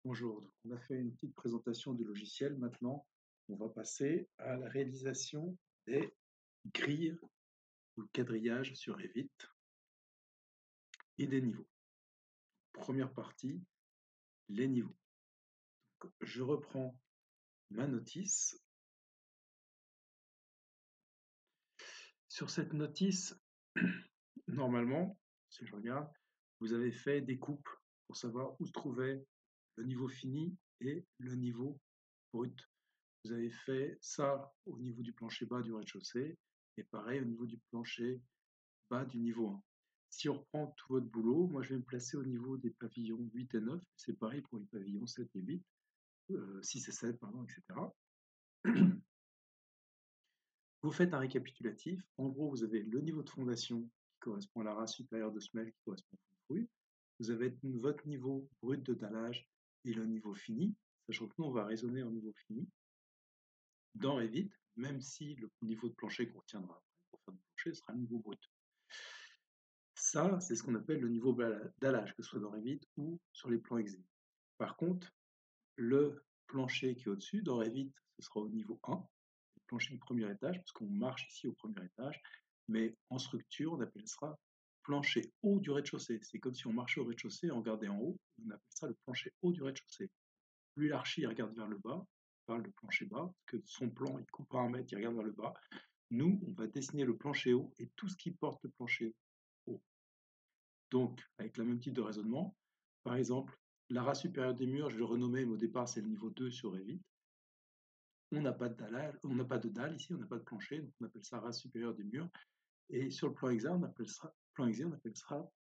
Bonjour, donc on a fait une petite présentation du logiciel. Maintenant, on va passer à la réalisation des grilles ou le quadrillage sur Revit et des niveaux. Première partie, les niveaux. Donc, je reprends ma notice. Sur cette notice, normalement, si je regarde, vous avez fait des coupes pour savoir où se trouvait le niveau fini et le niveau brut. Vous avez fait ça au niveau du plancher bas du rez-de-chaussée et pareil au niveau du plancher bas du niveau 1. Si on reprend tout votre boulot, moi je vais me placer au niveau des pavillons 8 et 9, c'est pareil pour les pavillons 7 et 8, 6 et 7, pardon, etc. Vous faites un récapitulatif. En gros, vous avez le niveau de fondation qui correspond à la race supérieure de semelle qui correspond au fruit. Vous avez votre niveau brut de dallage et le niveau fini, sachant que nous, on va raisonner en niveau fini. Dans Revit, même si le niveau de plancher qu'on retiendra après pour faire du plancher sera le niveau brut. Ça, c'est ce qu'on appelle le niveau dallage, que ce soit dans Revit ou sur les plans exé. Par contre, le plancher qui est au-dessus, dans Revit, ce sera au niveau 1, le plancher du premier étage, parce qu'on marche ici au premier étage, mais en structure, on appelle ça plancher haut du rez-de-chaussée. C'est comme si on marchait au rez-de-chaussée et on regardait en haut, on appelle ça le plancher haut du rez-de-chaussée. Plus l'archi regarde vers le bas, on parle de plancher bas, parce que son plan, il coupe à 1 mètre, il regarde vers le bas. Nous, on va dessiner le plancher haut et tout ce qui porte le plancher haut. Donc, avec le même type de raisonnement, par exemple, la race supérieure des murs, je vais renommer, mais au départ, c'est le niveau 2 sur Revit. On n'a pas de dalle, on n'a pas de dalle ici, on n'a pas de plancher, donc on appelle ça race supérieure des murs. Et sur le plan exé, on appelle ça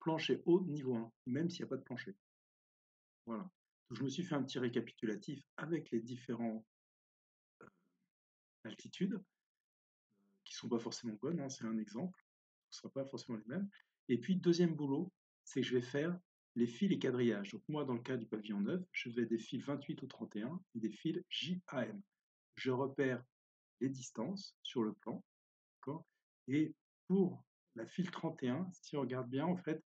plancher haut niveau 1, même s'il n'y a pas de plancher. Voilà. Donc, je me suis fait un petit récapitulatif avec les différentes altitudes, qui ne sont pas forcément bonnes, hein, c'est un exemple, ce ne sera pas forcément les mêmes. Et puis, deuxième boulot, c'est que je vais faire les fils et quadrillages. Donc moi, dans le cas du pavillon 9, je vais des fils 28 au 31 et des fils JAM. Je repère les distances sur le plan, d'accord. Et pour la file 31, si on regarde bien, en fait,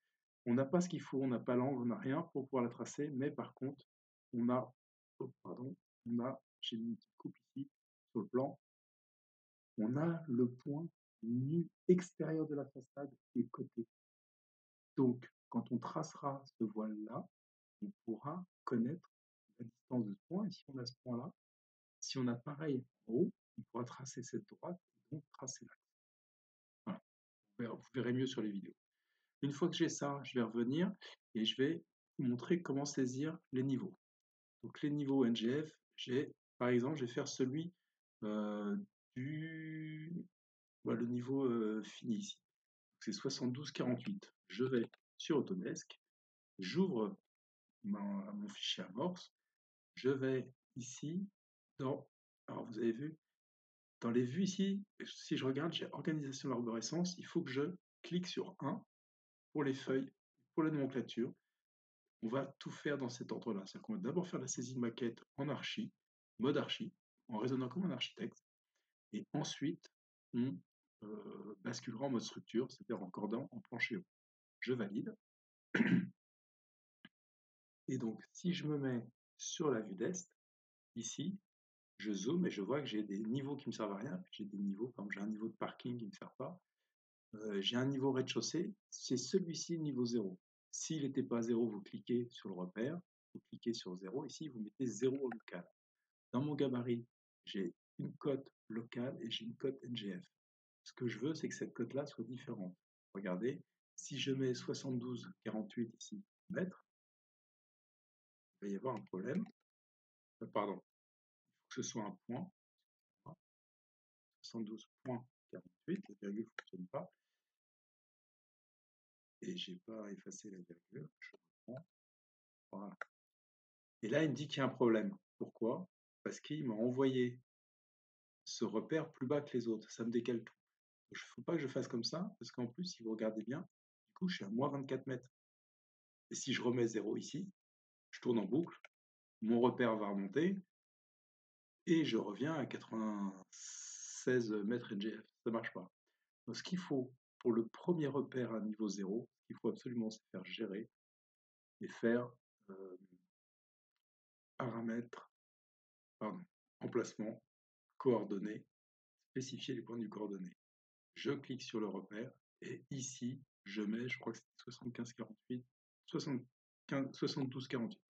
on n'a pas ce qu'il faut, on n'a pas l'angle, on n'a rien pour pouvoir la tracer, mais par contre, on a, oh, pardon, j'ai mis une petite coupe ici sur le plan, on a le point nu extérieur de la façade qui est coté. Donc, quand on tracera ce voile-là, on pourra connaître la distance de ce point. Et si on a ce point-là, si on a pareil en haut, on pourra tracer cette droite et donc tracer l'axe. Voilà. Vous verrez mieux sur les vidéos. Une fois que j'ai ça, je vais revenir et je vais vous montrer comment saisir les niveaux. Donc les niveaux NGF, par exemple, je vais faire celui le niveau fini ici. C'est 72-48. Je vais sur Autodesk, j'ouvre mon fichier amorce, je vais ici alors vous avez vu, dans les vues ici, si je regarde, j'ai organisation de l'arborescence, il faut que je clique sur 1 pour les feuilles, pour la nomenclature. On va tout faire dans cet ordre-là. C'est-à-dire qu'on va d'abord faire la saisie de maquette en archi, mode archi, en raisonnant comme un architecte, et ensuite on basculera en mode structure, c'est-à-dire en cordant en plancher haut. Je valide. Et donc, si je me mets sur la vue d'est, ici, je zoome et je vois que j'ai des niveaux qui ne me servent à rien. J'ai des niveaux, comme j'ai un niveau de parking qui ne me sert pas. J'ai un niveau rez-de-chaussée, c'est celui-ci niveau 0. S'il n'était pas 0, vous cliquez sur le repère, vous cliquez sur 0. Ici, vous mettez 0 au local. Dans mon gabarit, j'ai une cote locale et j'ai une cote NGF. Ce que je veux, c'est que cette cote-là soit différente. Regardez, si je mets 72,48 ici, mètres, il va y avoir un problème. Pardon, il faut que ce soit un point. 72,48, la virgule ne fonctionne pas. Et je n'ai pas effacé la virgule. Je reprends. Voilà. Et là, il me dit qu'il y a un problème. Pourquoi? Parce qu'il m'a envoyé ce repère plus bas que les autres. Ça me décale tout. Il ne faut pas que je fasse comme ça, parce qu'en plus, si vous regardez bien, du coup, je suis à moins 24 mètres. Et si je remets 0 ici, je tourne en boucle, mon repère va remonter, et je reviens à 96 mètres NGF. Ça ne marche pas. Donc, ce qu'il faut pour le premier repère à niveau 0, il faut absolument se faire gérer et faire paramètres, pardon, emplacement, coordonnées, spécifier les points du coordonné. Je clique sur le repère et ici, je mets, je crois que c'est 75 48, 72 48.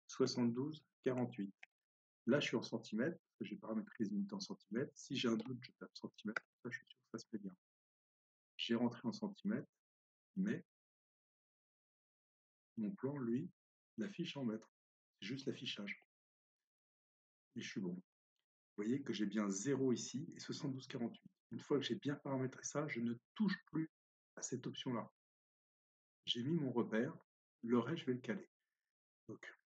72 48. Là, je suis en centimètres, parce que j'ai paramétré les unités en centimètres. Si j'ai un doute, je tape centimètres, ça, je suis sûr que ça se fait bien. J'ai rentré en centimètres, mais mon plan, lui, l'affiche en mètres. C'est juste l'affichage. Et je suis bon. Vous voyez que j'ai bien 0 ici et 72 48. Une fois que j'ai bien paramétré ça, je ne touche plus à cette option-là. J'ai mis mon repère, le reste, je vais le caler. Donc,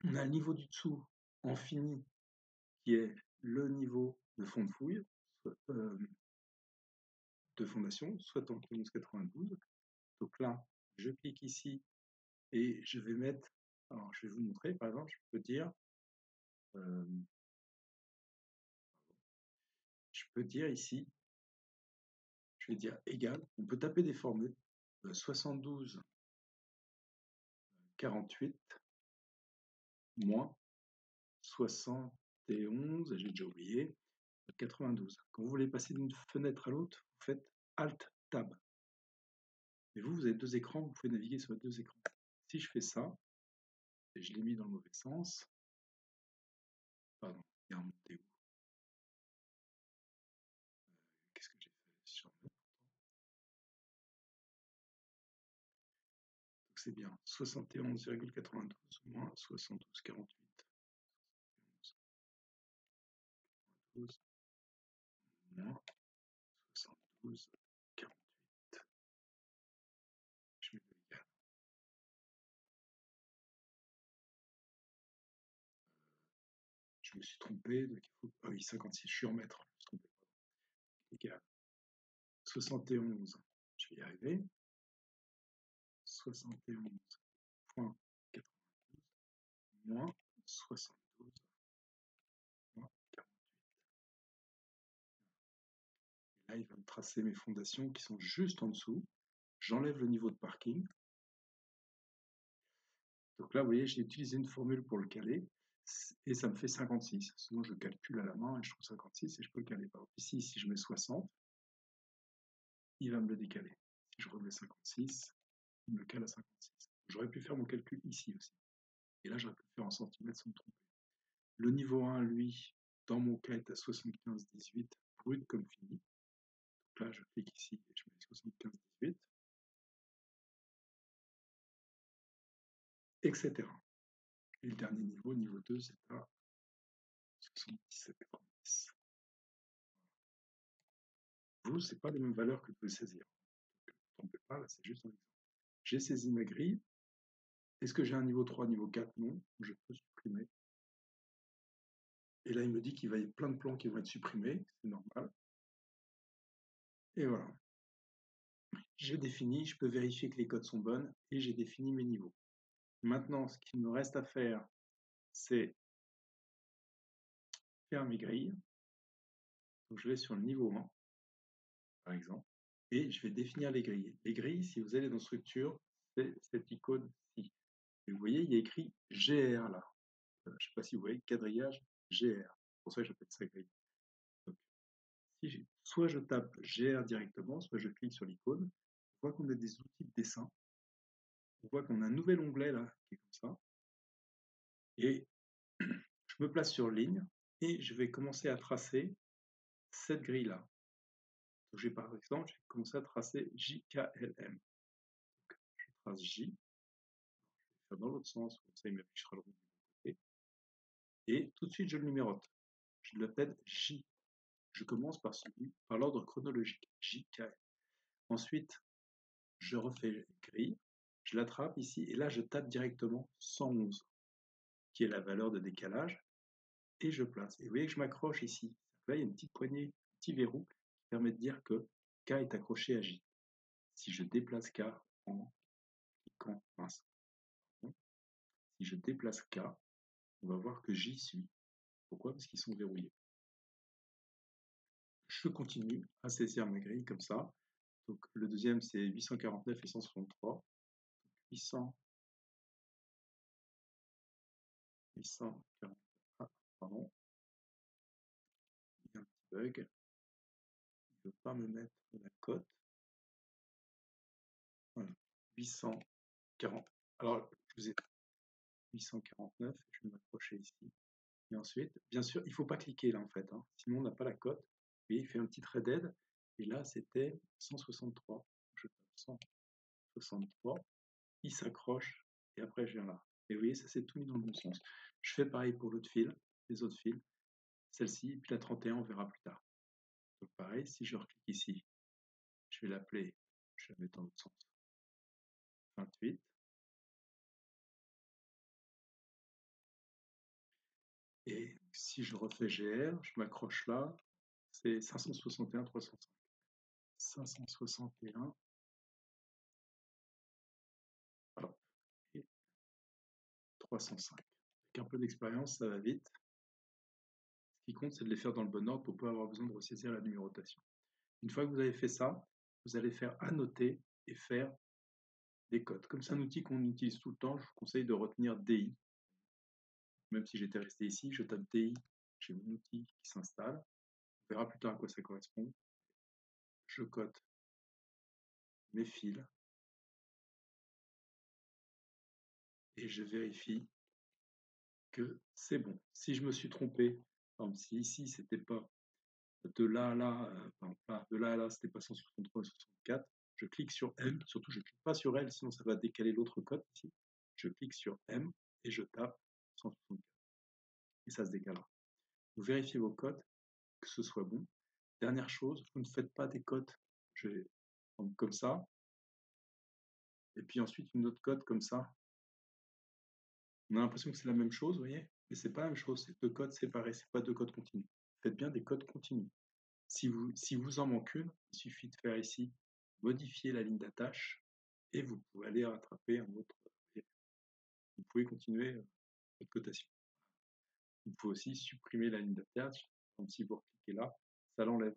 on a le niveau du dessous en fini, qui est le niveau de fond de fouille, de fondation, soit en 92. Donc là, je clique ici et je vais mettre, alors je vais vous montrer, par exemple, je peux dire ici, je vais dire égal, on peut taper des formules, 72 48 moins 71, j'ai déjà oublié, 92. Quand vous voulez passer d'une fenêtre à l'autre, vous faites Alt Tab. Et vous avez deux écrans, vous pouvez naviguer sur les deux écrans. Si je fais ça, et je l'ai mis dans le mauvais sens, pardon, il est remonté où? Qu'est-ce que j'ai fait sur le... Donc c'est bien 71,92 moins 72,48. 72 moins 72,48. Je mets le égal. Je me suis trompé, donc il faut... Ah oui, 56, je suis en mètres, je me suis trompé. Égal. 71, je vais y arriver. 71,92 moins 72,48. Et là, il va me tracer mes fondations qui sont juste en dessous. J'enlève le niveau de parking. Donc là, vous voyez, j'ai utilisé une formule pour le caler et ça me fait 56. Sinon, je calcule à la main et je trouve 56 et je peux le caler. Par exemple, ici, si je mets 60, il va me le décaler. Si je remets 56, il me le cale à 56. J'aurais pu faire mon calcul ici aussi. Et là, j'aurais pu le faire en centimètres sans me tromper. Le niveau 1, lui, dans mon cas, est à 75,18, brut comme fini. Donc là, je clique ici et je mets 75,18, etc. Et le dernier niveau, niveau 2, c'est à 77,90. Vous, ce n'est pas les mêmes valeurs que vous pouvez saisir. Ne vous trompez pas, là, c'est juste un exemple. J'ai saisi ma grille. Est-ce que j'ai un niveau 3, niveau 4? Non, je peux supprimer. Et là, il me dit qu'il va y avoir plein de plans qui vont être supprimés, c'est normal. Et voilà. J'ai défini, je peux vérifier que les codes sont bonnes et j'ai défini mes niveaux. Maintenant, ce qu'il me reste à faire, c'est faire mes grilles. Donc, je vais sur le niveau 1, par exemple, et je vais définir les grilles. Les grilles, si vous allez dans structure, c'est cette icône-ci. Vous voyez, il y a écrit GR là. Je ne sais pas si vous voyez, quadrillage GR. C'est pour ça que j'appelle ça grille. Donc, soit je tape GR directement, soit je clique sur l'icône. On voit qu'on a des outils de dessin. On voit qu'on a un nouvel onglet là, qui est comme ça. Et je me place sur ligne et je vais commencer à tracer cette grille-là. Donc, par exemple, je vais commencer à tracer JKLM. Donc, je trace J, je vais faire dans l'autre sens, comme ça il m'affichera le rouge du côté. Et tout de suite, je le numérote. Je l'appelle J. Je commence par l'ordre chronologique, JKL. Ensuite, je refais une grille, je l'attrape ici, et là, je tape directement 111, qui est la valeur de décalage, et je place. Et vous voyez que je m'accroche ici. Là, il y a une petite poignée, un petit verrou qui permet de dire que K est accroché à J. Si je déplace K en cliquant, si je déplace K, on va voir que J suit. Pourquoi? Parce qu'ils sont verrouillés. Je continue à saisir ma grille comme ça. Donc le deuxième, c'est 849 et 163. 800 840. Ah, pardon, il y a un petit bug. Il ne veut pas me mettre la cote. Voilà, 840. Alors, je vous ai 849, je vais m'approcher ici. Et ensuite, bien sûr, il ne faut pas cliquer là en fait, hein, sinon on n'a pas la cote. Et il fait un petit threaded, et là c'était 163. Je tape 163, il s'accroche, et après je viens là. Et vous voyez, ça s'est tout mis dans le bon sens. Je fais pareil pour l'autre fil, les autres fils, celle-ci, puis la 31, on verra plus tard. Donc pareil, si je reclique ici, je vais l'appeler, je vais la mettre dans l'autre sens, 28. Et si je refais GR, je m'accroche là, c'est 561, 305. 561, voilà, et 305. Avec un peu d'expérience, ça va vite. Ce qui compte, c'est de les faire dans le bon ordre pour pas avoir besoin de ressaisir la numérotation. Une fois que vous avez fait ça, vous allez faire annoter et faire des codes. Comme c'est un outil qu'on utilise tout le temps, je vous conseille de retenir DI. Même si j'étais resté ici, je tape DI, j'ai mon outil qui s'installe. On verra plus tard à quoi ça correspond. Je cote mes fils et je vérifie que c'est bon. Si je me suis trompé, par exemple, si ici c'était pas de là à là, de là à là, c'était pas 163 et 64, je clique sur M, surtout je clique pas sur L, sinon ça va décaler l'autre code ici. Je clique sur M et je tape 164. Et ça se décalera. Vous vérifiez vos codes, que ce soit bon. Dernière chose, vous ne faites pas des codes comme ça, et puis ensuite une autre code comme ça. On a l'impression que c'est la même chose, vous voyez, mais c'est pas la même chose, c'est deux codes séparés, c'est pas deux codes continus. Faites bien des codes continus. Si vous en manque une, il suffit de faire ici, modifier la ligne d'attache, et vous pouvez aller rattraper un autre. Vous pouvez continuer votre cotation. Vous pouvez aussi supprimer la ligne d'attache, comme si vous recliquez là, ça l'enlève.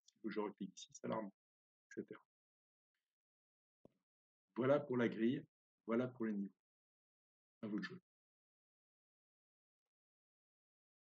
Si je reclique ici, ça la remet, etc. Voilà pour la grille, voilà pour les niveaux. À vous de jouer.